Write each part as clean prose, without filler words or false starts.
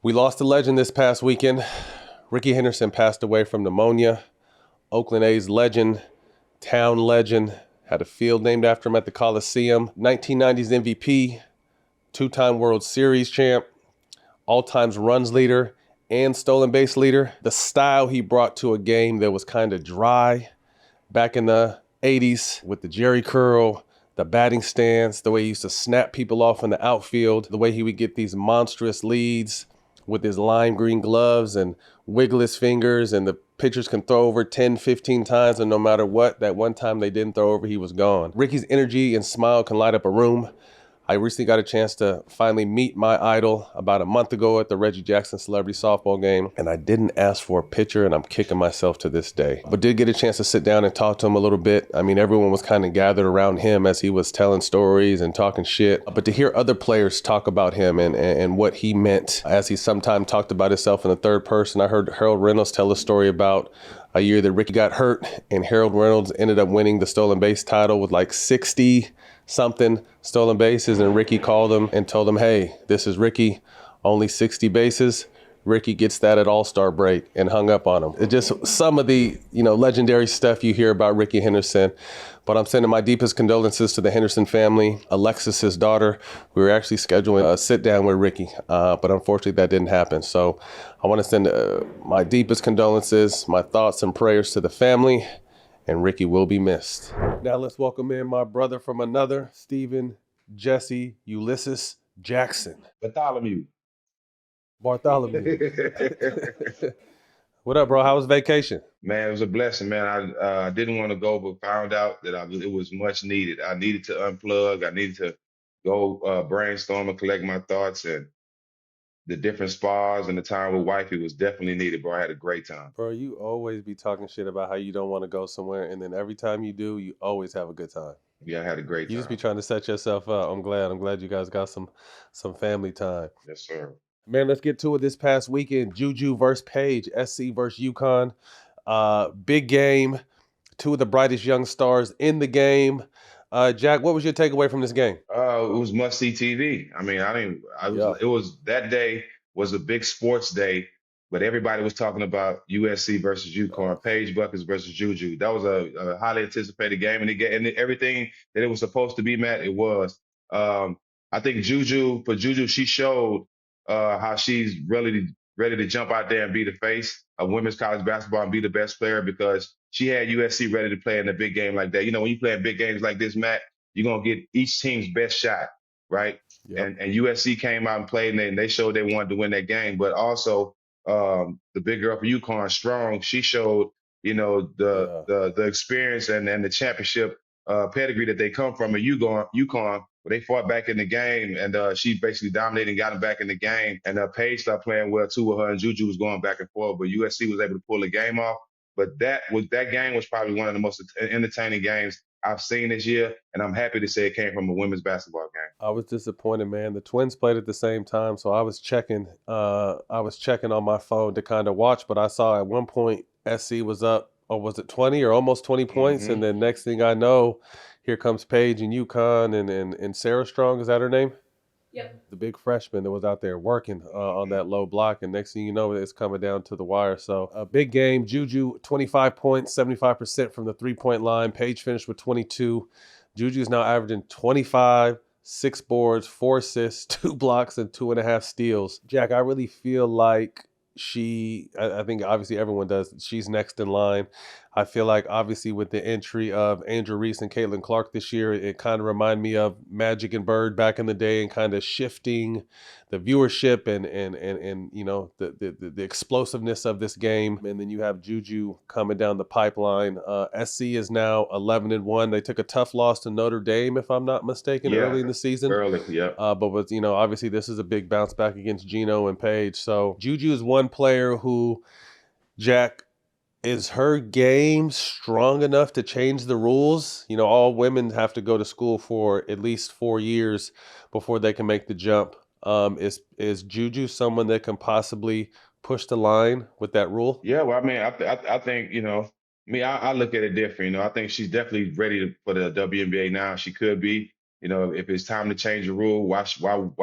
We lost a legend this past weekend. Ricky Henderson passed away from pneumonia. Oakland A's legend, town legend, had a field named after him at the Coliseum. 1990s MVP, two-time World Series champ, all-times runs leader, and stolen base leader. The style he brought to a game that was kind of dry back in the 80s with the Jerry curl, the batting stance, the way he used to snap people off in the outfield, the way he would get these monstrous leads with his lime green gloves and wiggle his fingers, and the pitchers can throw over 10, 15 times, and no matter what, that one time they didn't throw over, he was gone. Ricky's energy and smile can light up a room. I recently got a chance to finally meet my idol about a month ago at the Reggie Jackson Celebrity Softball game, and I didn't ask for a picture, and I'm kicking myself to this day. But did get a chance to sit down and talk to him a little bit. I mean, everyone was kind of gathered around him as he was telling stories and talking shit. But to hear other players talk about him and what he meant, as he sometimes talked about himself in the third person. I heard Harold Reynolds tell a story about a year that Ricky got hurt, and Harold Reynolds ended up winning the stolen base title with like 60 something stolen bases, and Ricky called him and told him, hey, this is Ricky, only 60 bases. Ricky gets that at All-Star break, and hung up on him. It's just some of the, legendary stuff you hear about Ricky Henderson. But I'm sending my deepest condolences to the Henderson family. Alexis, his daughter, we were actually scheduling a sit down with Ricky, but unfortunately that didn't happen. So I want to send my deepest condolences, my thoughts and prayers to the family, and Ricky will be missed. Now let's welcome in my brother from another, Stephen Jesse Ulysses Jackson. Bartholomew. Bartholomew. What up, bro? How was vacation? Man, it was a blessing, man. I didn't want to go, but found out that it was much needed. I needed to unplug. I needed to go brainstorm and collect my thoughts, and the different spas and the time with wifey was definitely needed, bro. I had a great time. Bro, you always be talking shit about how you don't want to go somewhere, and then every time you do, you always have a good time. Yeah, I had a great You just be time. trying to set yourself up. I'm glad you guys got some family time. Yes, sir. Man, let's get to it. This past weekend, Juju versus Paige, SC versus UConn. Big game. Two of the brightest young stars in the game. Jack, what was your takeaway from this game? It was must see TV. I mean, I didn't. I was. Yeah. It was that day was a big sports day, but everybody was talking about USC versus UConn, Paige Bueckers versus Juju. That was a highly anticipated game, and everything that it was supposed to be, Matt, it was. Um, I think Juju, she showed how she's really ready to jump out there and be the face of women's college basketball and be the best player, because she had USC ready to play in a big game like that. You know, when you play in big games like this, Matt, you're gonna get each team's best shot, right? Yep. And USC came out and played, and they showed they wanted to win that game. But also, the big girl for UConn, Strong, she showed Yeah. the experience and the championship pedigree that they come from. And UConn, where they fought back in the game, and she basically dominated and got them back in the game. And Paige started playing well too with her, and Juju was going back and forth. But USC was able to pull the game off. But that game was probably one of the most entertaining games I've seen this year, and I'm happy to say it came from a women's basketball game. I was disappointed, man. The Twins played at the same time, so I was checking. I was checking on my phone to kind of watch, but I saw at one point SC was up, or was it 20 or almost 20 points, and Hmm. then next thing I know, here comes Paige and UConn and Sarah Strong. Is that her name? The big freshman that was out there working on Hmm. that low block, and next thing you know, it's coming down to the wire. So a big game. Juju 25 points, 75% from the 3-point line. Paige finished with 22. Juju is now averaging 25, 6 boards, 4 assists, 2 blocks, and 2.5 steals. Jack, I really feel like I think obviously everyone does. She's next in line. I feel like obviously with the entry of Angel Reese and Caitlin Clark this year, it kind of reminded me of Magic and Bird back in the day, and kind of shifting the viewership and the explosiveness of this game. And then you have Juju coming down the pipeline. SC is now 11-1. They took a tough loss to Notre Dame, if I'm not mistaken, Yeah, early in the season. early. Yep. But with obviously this is a big bounce back against Gino and Paige. So Juju is one player who, Jack, is her game strong enough to change the rules? All women have to go to school for at least 4 years before they can make the jump. Is Juju someone that can possibly push the line with that rule? Yeah. Well, I mean, I think me. I look at it different. I think she's definitely ready for the WNBA now. She could be. If it's time to change the rule, why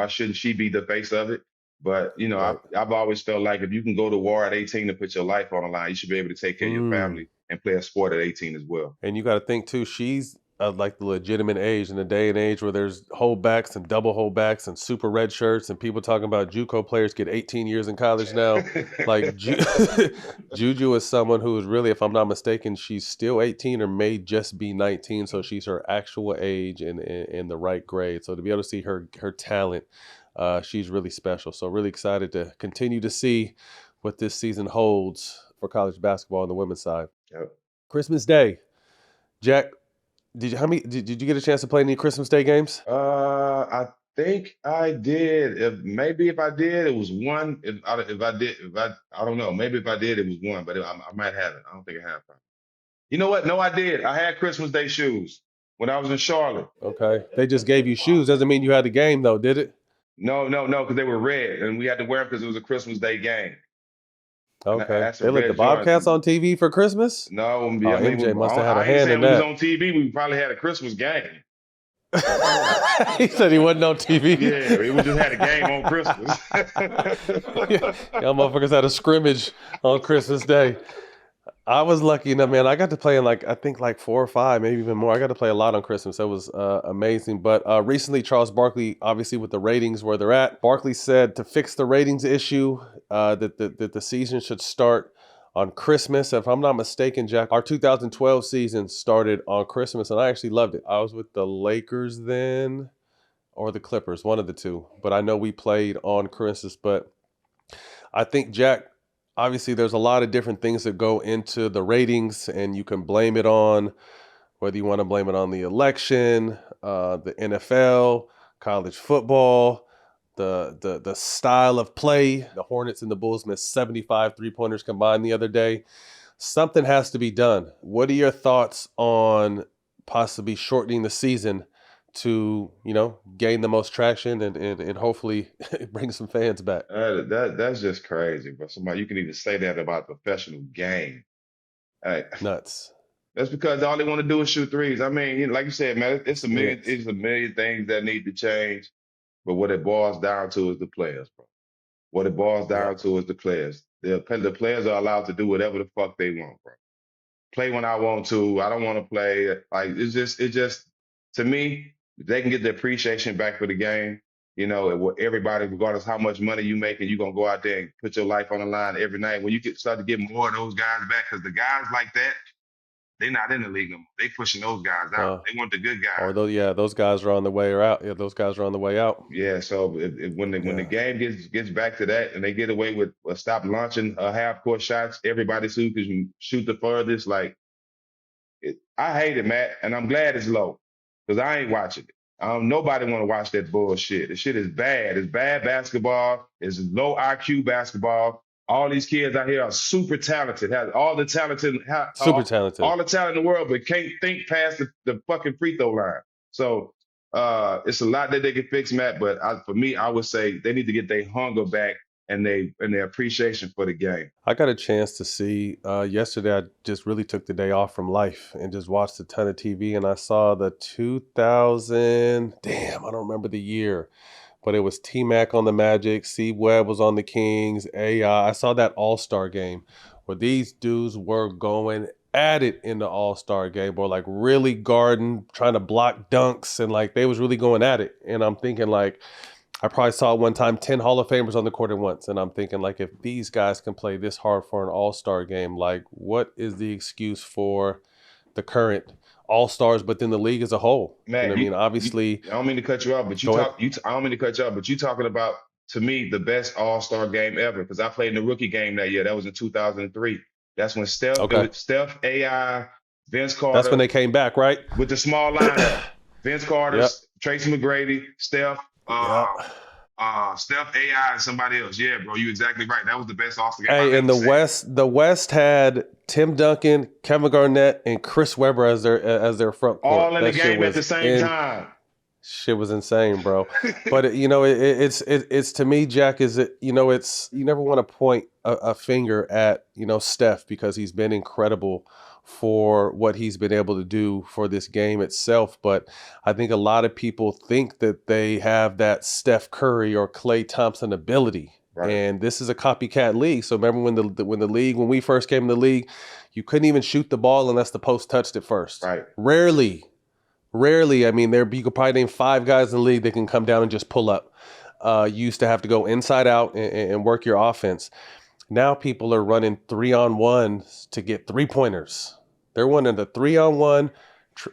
shouldn't she be the face of it? But Right. I've always felt like if you can go to war at 18 and put your life on the line, you should be able to take care of your Mm. family and play a sport at 18 as well. And you got to think too, she's like the legitimate age in a day and age where there's holdbacks and double holdbacks and super red shirts and people talking about JUCO players get 18 years in college now. Like Juju is someone who is really, if I'm not mistaken, she's still 18 or may just be 19. So she's her actual age and in the right grade. So to be able to see her talent, she's really special. So really excited to continue to see what this season holds for college basketball on the women's side. Yep. Christmas Day. Jack, did you get a chance to play any Christmas Day games? I think I did. If I did, it was one. I don't know. Maybe if I did, it was one. But I might have it. I don't think I have. You know what? No, I did. I had Christmas Day shoes when I was in Charlotte. Okay. They just gave you shoes. Doesn't mean you had the game though, did it? No, no, no, because they were red, and we had to wear them because it was a Christmas Day game. And I Okay. had They some let the red Bobcats Jordans. on TV for Christmas? No, Oh, I MJ mean, must have had a I ain't hand in saying we was that. on TV. We probably had a Christmas game. He said he wasn't on TV. Yeah, we just had a game on Christmas. Y'all motherfuckers had a scrimmage on Christmas Day. I was lucky enough, man. I got to play in I think 4 or 5, maybe even more. I got to play a lot on Christmas. That was amazing. But recently, Charles Barkley, obviously with the ratings where they're at, Barkley said to fix the ratings issue, that the season should start on Christmas. If I'm not mistaken, Jack, our 2012 season started on Christmas, and I actually loved it. I was with the Lakers then, or the Clippers, one of the two. But I know we played on Christmas. But I think, Jack, obviously there's a lot of different things that go into the ratings, and you can blame it on whether you want to blame it on the election, the NFL, college football, the style of play. The Hornets and the Bulls missed 75 3-pointers combined the other day. Something has to be done. What are your thoughts on possibly shortening the season to, gain the most traction and hopefully bring some fans back? That's just crazy, bro. Somebody you can even say that about a professional game. Hey, Nuts. that's because all they want to do is shoot threes. I mean, like you said, man, It. it's a million things that need to change. But what it boils down to is the players, bro. What it boils Yeah. down to is the players. The players are allowed to do whatever the fuck they want, bro. Play when I want to. I don't want to play. Like it's just to me, they can get the appreciation back for the game. Everybody, regardless how much money you make, and you're gonna go out there and put your life on the line every night. When you start to get more of those guys back, because the guys like that, they're not in the league no more. They pushing those guys out. They want the good guys. Those guys are on the way out. Yeah, those guys are on the way out. Yeah, so when the game gets back to that and they get away with stop launching half court shots, everybody who can shoot the furthest. I hate it, Matt, and I'm glad it's low because I ain't watching it. Nobody want to watch that bullshit. The shit is bad. It's bad basketball. It's low IQ basketball. All these kids out here are super talented, have all the talent Super talented. all the talent in the world, but can't think past the fucking free throw line. So it's a lot that they can fix, Matt. But for me, I would say they need to get their hunger back and their appreciation for the game. I got a chance to see yesterday. I just really took the day off from life and just watched a ton of TV. And I saw the 2000. Damn, I don't remember the year, but it was T-Mac on the Magic, C Webb was on the Kings, AI. I saw that All-Star game where these dudes were going at it in the All-Star game, or like really guarding, trying to block dunks, and like they was really going at it. And I'm thinking like, I probably saw one time 10 Hall of Famers on the court at once. And I'm thinking like, if these guys can play this hard for an All-Star game, like what is the excuse for the current All-Stars, but then the league as a whole? Matt, I mean, obviously. I don't mean to cut you off, but I don't mean to cut you off, but you talking about, to me, the best All-Star game ever, because I played in the rookie game that year. That was in 2003. That's when Steph, AI, Vince Carter. That's when they came back, right? With the small lineup. Vince Carter, yep. Tracy McGrady, Steph, Steph, AI, and somebody else. Yeah, bro, you exactly right. That was the best All-Star game. Hey, and the West had Tim Duncan, Kevin Garnett, and Chris Webber as their front court. All in the game at the same time. Shit was insane, bro. But it's to me, Jack, it's you never want to point a finger at Steph, because he's been incredible for what he's been able to do for this game itself. But I think a lot of people think that they have that Steph Curry or Klay Thompson ability. Right. And this is a copycat league. So remember when we first came in the league, you couldn't even shoot the ball unless the post touched it first. Right. Rarely. I mean, you could probably name 5 guys in the league that can come down and just pull up. You used to have to go inside out and work your offense. Now people are running 3-on-1s to get 3-pointers. They're running the 3-on-1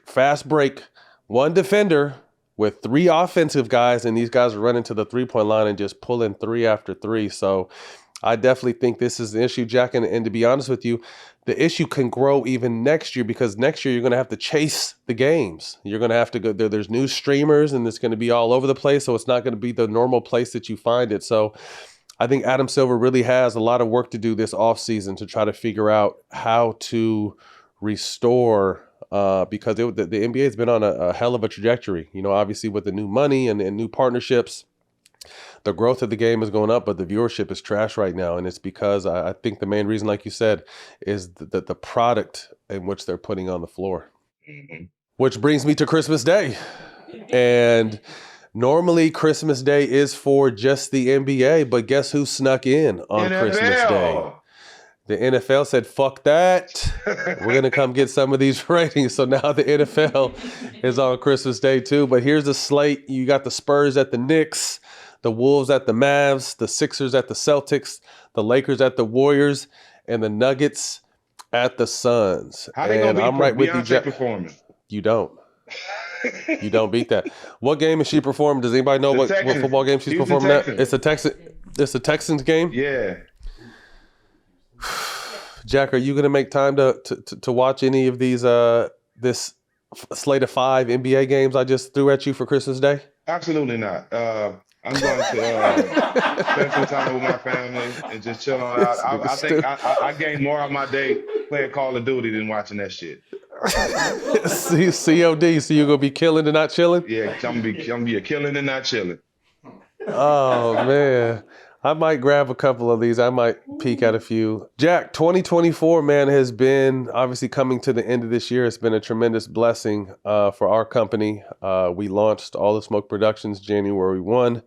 fast break, 1 defender with 3 offensive guys, and these guys are running to the 3-point line and just pulling 3 after 3. So I definitely think this is an issue, Jack. And to be honest with you, the issue can grow even next year, because next year you're going to have to chase the games. You're going to have to go there. There's new streamers, and it's going to be all over the place. So it's not going to be the normal place that you find it. So I think Adam Silver really has a lot of work to do this offseason to try to figure out how to restore, because the NBA has been on a hell of a trajectory. You know, obviously with the new money and new partnerships, the growth of the game is going up, but the viewership is trash right now. And it's because I think the main reason, like you said, is that the product in which they're putting on the floor. Mm-hmm. Which brings me to Christmas Day. And normally Christmas Day is for just the NBA, but guess who snuck in on NFL. Christmas Day? The NFL said, fuck that. We're going to come get some of these ratings. So now the NFL is on Christmas Day too. But here's the slate. You got the Spurs at the Knicks, the Wolves at the Mavs, the Sixers at the Celtics, the Lakers at the Warriors, and the Nuggets at the Suns. How they going to beat right with Beyonce performing? You don't. You don't beat that. What game is she performing? Does anybody know what football game she's performing at? It's a Texans game? Yeah. Jack, are you going to make time to watch any of these this slate of 5 NBA games I just threw at you for Christmas Day? Absolutely not. I'm going to spend some time with my family and just chill on out. I think I gained more of my day playing Call of Duty than watching that shit. COD, so you're going to be killing and not chilling? Yeah, I'm going to be a killing and not chilling. Oh, man. I might grab a couple of these. I might peek at a few. Jack, 2024, man, has been obviously coming to the end of this year. It's been a tremendous blessing for our company. We launched All The Smoke Productions January 1,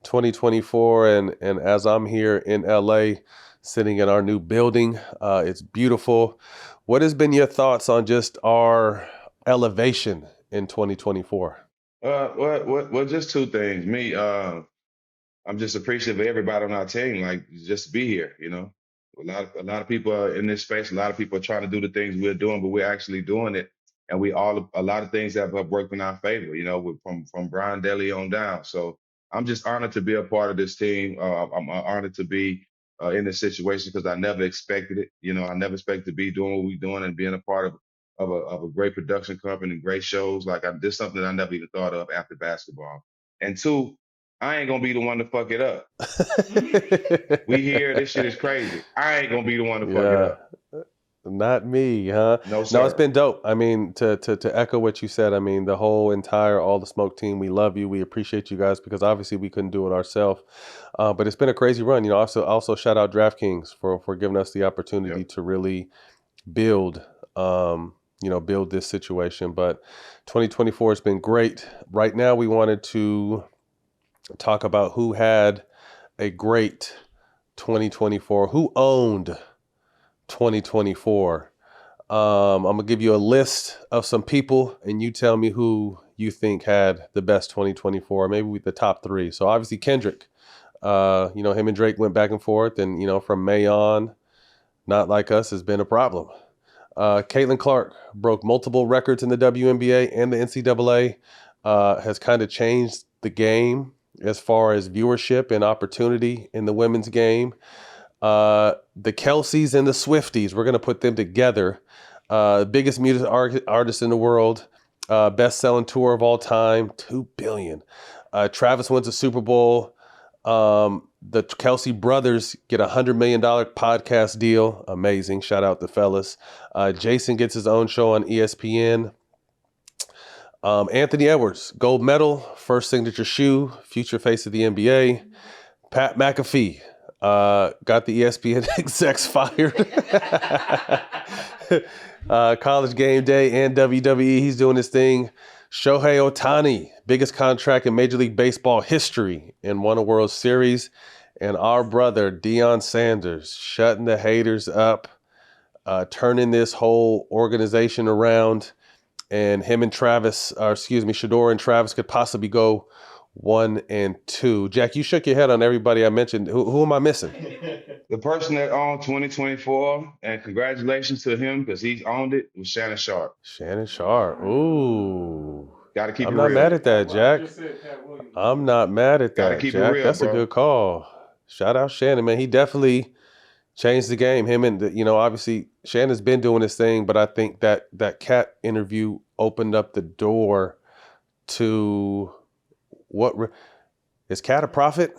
2024. And as I'm here in LA, sitting in our new building, it's beautiful. What has been your thoughts on just our elevation in 2024? Well, just 2 things. Me, I'm just appreciative of everybody on our team, like just to be here. You know, a lot of people are in this space. A lot of people are trying to do the things we're doing, but we're actually doing it, and a lot of things have worked in our favor. You know, from Brian Daly on down. So I'm just honored to be a part of this team. I'm honored to be in this situation because I never expected it. You know, I never expected to be doing what we're doing and being a part of a great production company and great shows. Like this is something that I never even thought of after basketball. And 2, I ain't gonna be the one to fuck it up. We hear this shit is crazy. I ain't gonna be the one to fuck it up. Not me, huh? No, sir. No, it's been dope. I mean, to echo what you said, I mean, the whole entire All The Smoke team, we love you. We appreciate you guys because obviously we couldn't do it ourselves. But it's been a crazy run. You know, also shout out DraftKings for giving us the opportunity to really build this situation. But 2024 has been great. Right now, we wanted to talk about who had a great 2024, who owned 2024. I'm going to give you a list of some people and you tell me who you think had the best 2024, maybe the top 3. So obviously Kendrick, him and Drake went back and forth, and, you know, from May on, Not Like Us has been a problem. Caitlin Clark broke multiple records in the WNBA and the NCAA, has kind of changed the game as far as viewership and opportunity in the women's game. The Kelseys and the Swifties, we're going to put them together. Biggest music artist in the world, best-selling tour of all time, $2 billion. Travis wins a Super Bowl. The Kelsey brothers get a $100 million podcast deal. Amazing. Shout out the fellas. Jason gets his own show on ESPN. Anthony Edwards, gold medal, first signature shoe, future face of the NBA. Pat McAfee got the ESPN execs fired. College Game Day and WWE. He's doing his thing. Shohei Ohtani, biggest contract in Major League Baseball history, and won a World Series. And our brother, Deion Sanders, shutting the haters up, turning this whole organization around. And him and Shador and Travis could possibly go 1 and 2. Jack, you shook your head on everybody I mentioned. Who am I missing? The person that owned 2024, and congratulations to him because he's owned it, was Shannon Sharp. Shannon Sharp. Ooh. Got to keep I'm it not real. mad at that, Jack. I'm not mad at Gotta that, keep it Jack. real, That's bro. a good call. Shout out Shannon, man. He definitely changed the game. Him and, obviously Shannon's been doing his thing, but I think that Cat interview opened up the door to is Cat a prophet?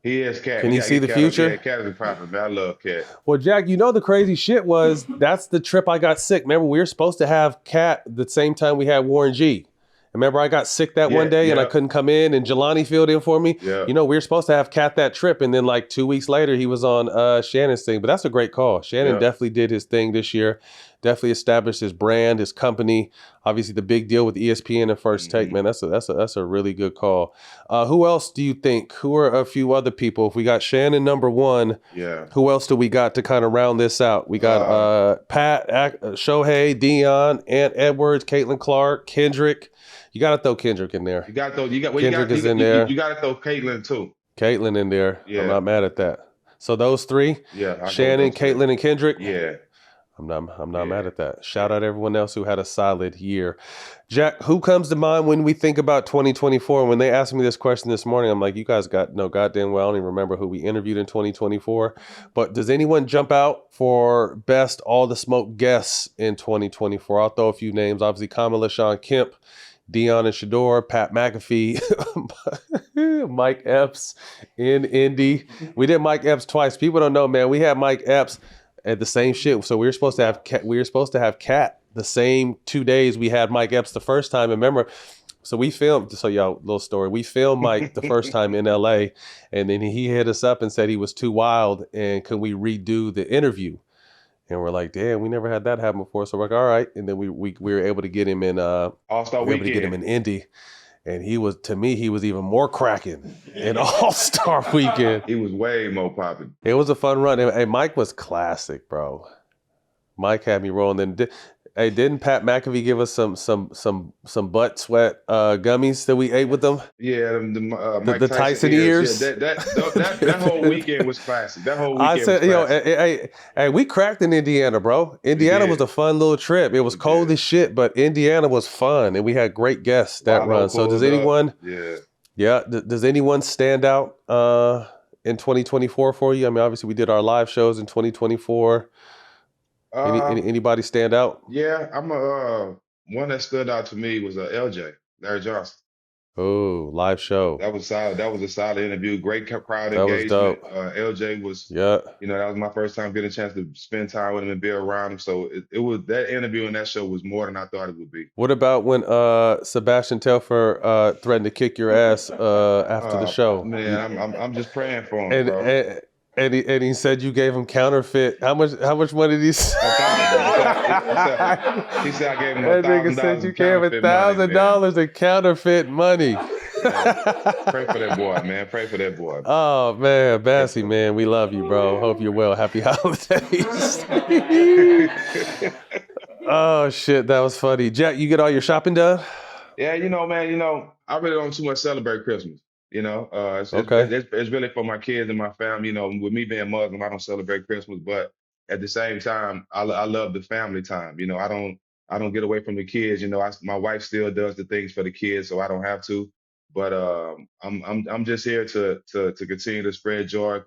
He is Cat. Can you see the future? Yeah, Cat is a prophet, man. I love Cat. Well, Jack, the crazy shit was that's the trip I got sick. Remember, we were supposed to have Cat the same time we had Warren G. Remember, I got sick that one day and I couldn't come in, and Jelani filled in for me. Yeah. We were supposed to have Cat that trip, and then like 2 weeks later, he was on Shannon's thing. But that's a great call. Shannon definitely did his thing this year. Definitely established his brand, his company. Obviously, the big deal with ESPN and First Take, man. That's a really good call. Who else do you think? Who are a few other people? If we got Shannon number one, who else do we got to kind of round this out? We got Pat, Shohei, Deion, Ant Edwards, Caitlin Clark, Kendrick. You got to throw Kendrick in there. Kendrick is in there. You got to throw Caitlin too. Caitlin in there. Yeah. I'm not mad at that. So those three. Yeah. Shannon, Caitlin, and Kendrick. Yeah. I'm not mad at that. Shout out everyone else who had a solid year. Jack, who comes to mind when we think about 2024? When they asked me this question this morning, I'm like, you guys got no goddamn well. I don't even remember who we interviewed in 2024. But does anyone jump out for best All The Smoke guests in 2024? I'll throw a few names. Obviously, Kamala Sean Kemp, Deion and Shador, Pat McAfee, Mike Epps in Indy. We did Mike Epps twice. People don't know, man. We had Mike Epps at the same shit. So we were supposed to have Cat the same 2 days we had Mike Epps the first time. And remember, so we filmed, so y'all, little story. We filmed Mike the first time in LA, and then he hit us up and said he was too wild and can we redo the interview? And we're like, damn, we never had that happen before. So we're like, all right. And then we were able to get him in All-Star Weekend. Able to get him in Indy. And he was even more cracking in All-Star Weekend. He was way more popping. It was a fun run. And Mike was classic, bro. Mike had me rolling. Then didn't Pat McAfee give us some butt sweat gummies that we ate with them? Yeah, the Tyson ears. Yeah, that whole weekend was classic. That whole weekend I said, was classic. Hey, we cracked in Indiana, bro. Indiana was a fun little trip. It was cold as shit, but Indiana was fun, and we had great guests that run. So does anyone? Does anyone stand out in 2024 for you? I mean, obviously we did our live shows in 2024. Anybody stand out? Yeah, I'm one that stood out to me was LJ, Larry Johnson. Oh, live show. That was solid. That was a solid interview. Great crowd that engagement. Was dope. LJ was, that was my first time getting a chance to spend time with him and be around him. So it was that interview and that show was more than I thought it would be. What about when Sebastian Telfair threatened to kick your ass after the show? Man, I'm just praying for him, bro. And he said you gave him counterfeit. How much money did he say? He said I gave him $1,000. That nigga said you gave him $1,000 in counterfeit money. Pray for that boy, man. Pray for that boy. Oh man, Bassy, man, we love you, bro. Hope you're well. Happy holidays. Oh shit, that was funny. Jack, you get all your shopping done? Yeah, man, I really don't too much celebrate Christmas. It's really for my kids and my family. With me being Muslim, I don't celebrate Christmas, but at the same time, I love the family time. I don't get away from the kids. My wife still does the things for the kids, so I don't have to. But I'm just here to continue to spread joy,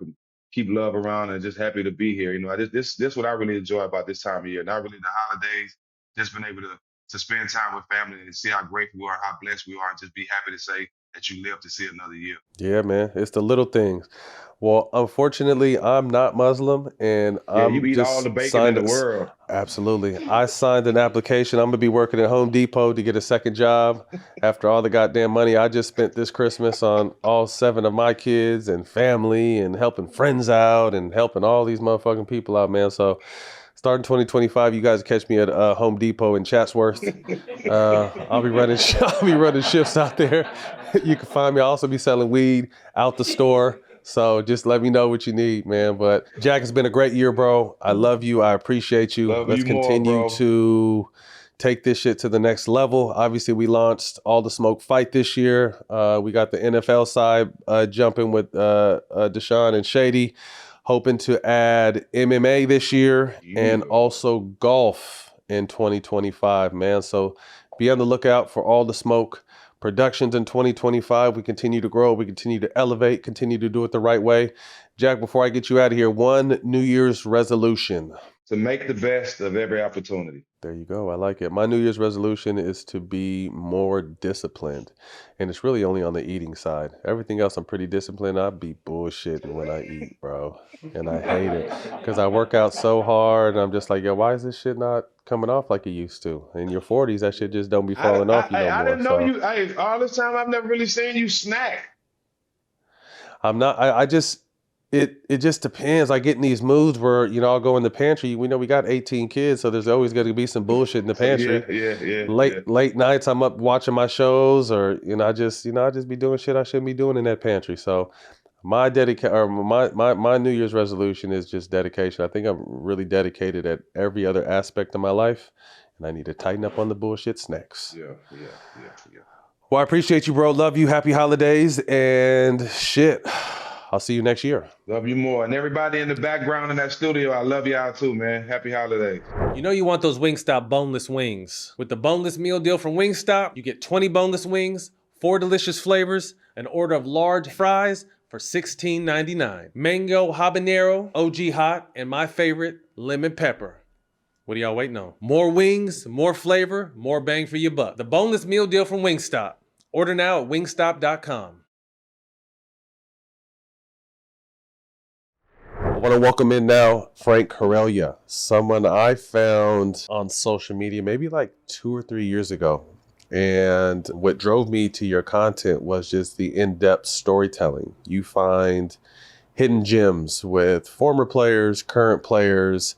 keep love around, and just happy to be here. This what I really enjoy about this time of year. Not really the holidays, just being able to spend time with family and see how grateful we are, how blessed we are, and just be happy to say that you live to see another year. Yeah, man. It's the little things. Well, unfortunately, I'm not Muslim, and you eat all the bacon in the world. Absolutely. I signed an application. I'm going to be working at Home Depot to get a second job after all the goddamn money I just spent this Christmas on all 7 of my kids and family and helping friends out and helping all these motherfucking people out, man. So Starting 2025, you guys catch me at Home Depot in Chatsworth. I'll be running shifts out there. You can find me. I'll also be selling weed out the store. So just let me know what you need, man. But Jack, it's been a great year, bro. I love you. I appreciate you. Love Let's you more, continue bro. to take this shit to the next level. Obviously, we launched All The Smoke Fight this year. We got the NFL side jumping with Deshaun and Shady. Hoping to add MMA this year and also golf in 2025, man. So be on the lookout for All The Smoke Productions in 2025. We continue to grow. We continue to elevate, continue to do it the right way. Jack, before I get you out of here, one New Year's resolution. To make the best of every opportunity. There you go. I like it. My New Year's resolution is to be more disciplined. And it's really only on the eating side. Everything else, I'm pretty disciplined. I be bullshitting when I eat, bro. And I hate it. Because I work out so hard. And I'm just like, yo, why is this shit not coming off like it used to? In your 40s, that shit just don't be falling off you no more. I didn't know you. All this time, I've never really seen you snack. I'm not. I just. It just depends. I get in these moods where, I'll go in the pantry. We know we got 18 kids, so there's always going to be some bullshit in the pantry. Yeah. Late nights, I'm up watching my shows, or I just be doing shit I shouldn't be doing in that pantry. So my New Year's resolution is just dedication. I think I'm really dedicated at every other aspect of my life, and I need to tighten up on the bullshit snacks. Yeah. Well, I appreciate you, bro. Love you. Happy holidays, and shit. I'll see you next year. Love you more. And everybody in the background in that studio, I love y'all too, man. Happy holidays. You know you want those Wingstop boneless wings. With the boneless meal deal from Wingstop, you get 20 boneless wings, 4 delicious flavors, an order of large fries for $16.99. Mango, habanero, OG hot, and my favorite, lemon pepper. What are y'all waiting on? More wings, more flavor, more bang for your buck. The boneless meal deal from Wingstop. Order now at wingstop.com. I want to welcome in now Frank Hrelja, someone I found on social media maybe like 2 or 3 years ago. And what drove me to your content was just the in-depth storytelling. You find hidden gems with former players, current players,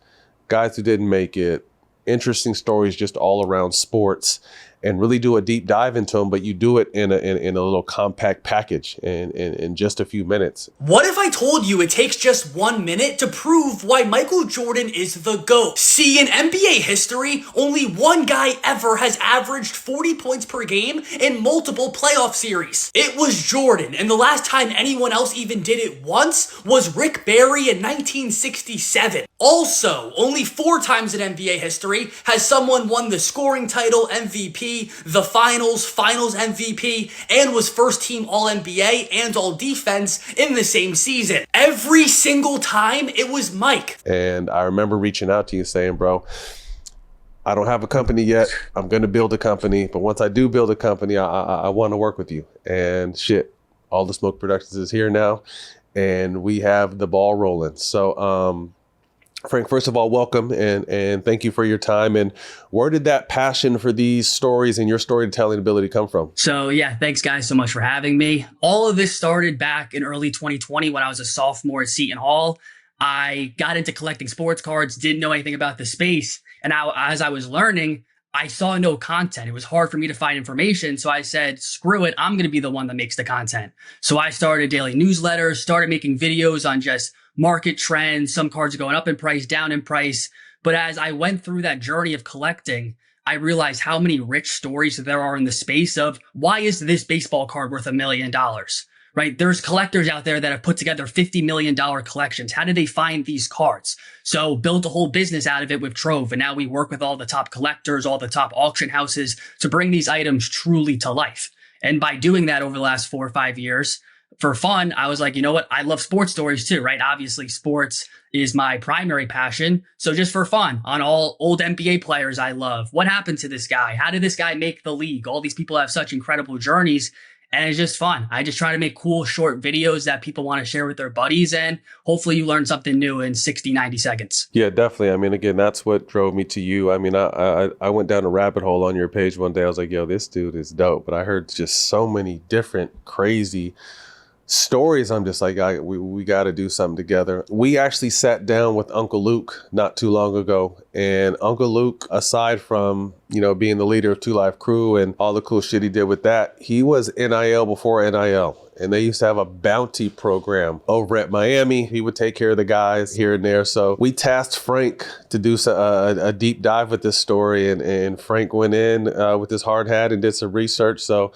guys who didn't make it, interesting stories just all around sports, and really do a deep dive into them, but you do it in a little compact package in just a few minutes. What if I told you it takes just 1 minute to prove why Michael Jordan is the GOAT? See, in NBA history, only one guy ever has averaged 40 points per game in multiple playoff series. It was Jordan, and the last time anyone else even did it once was Rick Barry in 1967. Also, only 4 times in NBA history has someone won the scoring title, MVP, the finals MVP, and was first team All-NBA and All-Defense in the same season. Every single time, it was Mike. And I remember reaching out to you saying, bro, I don't have a company yet. I'm going to build a company. But once I do build a company, I want to work with you. And shit, All The Smoke Productions is here now. And we have the ball rolling. So, Frank, first of all, welcome and thank you for your time. And where did that passion for these stories and your storytelling ability come from? So yeah, thanks guys so much for having me. All of this started back in early 2020 when I was a sophomore at Seton Hall. I got into collecting sports cards, didn't know anything about the space. And as I was learning, I saw no content. It was hard for me to find information. So I said, screw it. I'm going to be the one that makes the content. So I started daily newsletters, started making videos on just market trends. Some cards are going up in price, down in price. But as I went through that journey of collecting, I realized how many rich stories there are in the space of why is this baseball card worth $1 million? Right? There's collectors out there that have put together $50 million collections. How did they find these cards? So built a whole business out of it with Trove. And now we work with all the top collectors, all the top auction houses to bring these items truly to life. And by doing that over the last 4 or 5 years, for fun, I was like, you know what? I love sports stories too, right? Obviously, sports is my primary passion. So just for fun, on all old NBA players I love. What happened to this guy? How did this guy make the league? All these people have such incredible journeys. And it's just fun. I just try to make cool short videos that people want to share with their buddies. And hopefully you learn something new in 60, 90 seconds. Yeah, definitely. I mean, again, that's what drove me to you. I mean, I went down a rabbit hole on your page one day. I was like, yo, this dude is dope. But I heard just so many different crazy stories, I'm just like, we got to do something together. We actually sat down with Uncle Luke not too long ago, and Uncle Luke, aside from, being the leader of Two Live Crew and all the cool shit he did with that, he was NIL before NIL. And they used to have a bounty program over at Miami. He would take care of the guys here and there. So we tasked Frank to do a deep dive with this story. And Frank went in with his hard hat and did some research. So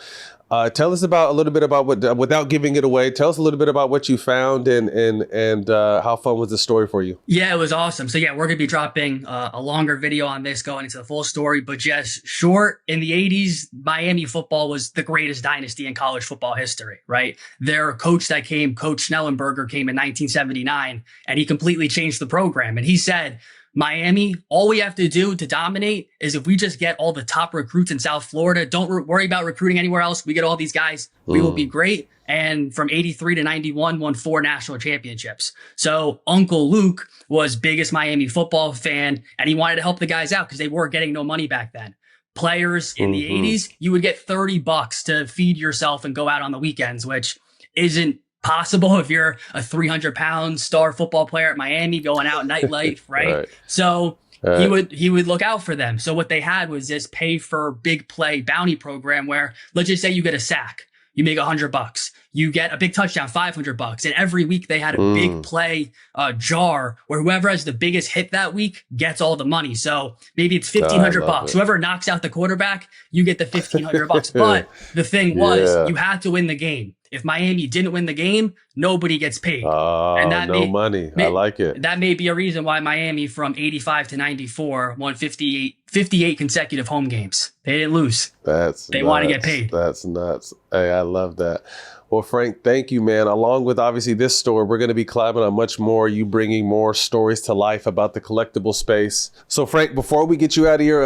tell us a little bit about what, without giving it away, tell us a little bit about what you found and how fun was the story for you? Yeah, it was awesome. So yeah, we're going to be dropping a longer video on this, going into the full story, but just short. In the 80s, Miami football was the greatest dynasty in college football history, right? Their coach that came, Coach Schnellenberger, came in 1979, and he completely changed the program. And he said, Miami, all we have to do to dominate is if we just get all the top recruits in South Florida, don't worry about recruiting anywhere else. We get all these guys, we will be great. And from 83 to 91, won 4 national championships. So Uncle Luke was biggest Miami football fan, and he wanted to help the guys out because they were getting no money back then. Players in the 80s, you would get $30 to feed yourself and go out on the weekends, which isn't possible if you're a 300-pound star football player at Miami going out nightlife, right? So he would look out for them. So what they had was this pay for big play bounty program where, let's just say you get a sack, you make $100, you get a big touchdown, $500, and every week they had a big play jar where whoever has the biggest hit that week gets all the money. So maybe it's $1,500. Whoever knocks out the quarterback, you get the $1,500. But the thing was, you had to win the game. If Miami didn't win the game, nobody gets paid. And that money. I like it. That may be a reason why Miami from 85 to 94 won 58 consecutive home games. They didn't lose. They want to get paid. That's nuts. Hey, I love that. Well, Frank, thank you, man. Along with obviously this story, we're going to be climbing on much more, you bringing more stories to life about the collectible space. So, Frank, before we get you out of here,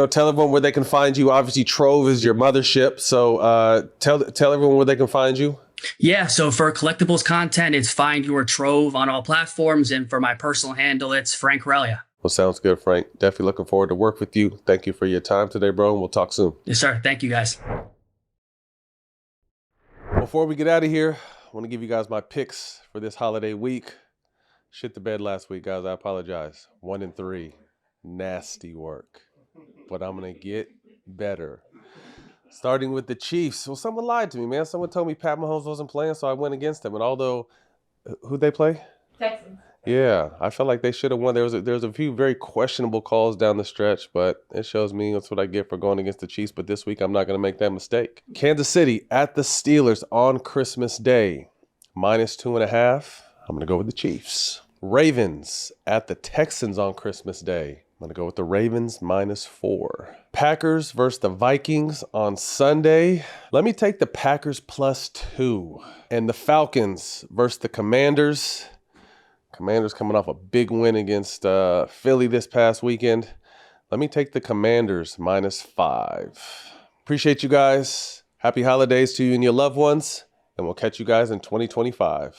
tell everyone where they can find you. Obviously, Trove is your mothership. So tell everyone where they can find you. Yeah, so for collectibles content, it's Find Your Trove on all platforms. And for my personal handle, it's Frank Hrelja. Well, sounds good, Frank. Definitely looking forward to work with you. Thank you for your time today, bro, and we'll talk soon. Yes, sir. Thank you, guys. Before we get out of here, I want to give you guys my picks for this holiday week. Shit the bed last week, guys. I apologize. 1-3. Nasty work. But I'm going to get better. Starting with the Chiefs. Well, someone lied to me, man. Someone told me Pat Mahomes wasn't playing, so I went against him. And although, who'd they play? Texans. Yeah, I felt like they should have won. There was a few very questionable calls down the stretch, but it shows me that's what I get for going against the Chiefs. But this week, I'm not going to make that mistake. Kansas City at the Steelers on Christmas Day, -2.5. I'm going to go with the Chiefs. Ravens at the Texans on Christmas Day. I'm going to go with the Ravens -4. Packers versus the Vikings on Sunday. Let me take the Packers +2. And the Falcons versus the Commanders. Commanders coming off a big win against Philly this past weekend. Let me take the Commanders -5. Appreciate you guys. Happy holidays to you and your loved ones. And we'll catch you guys in 2025.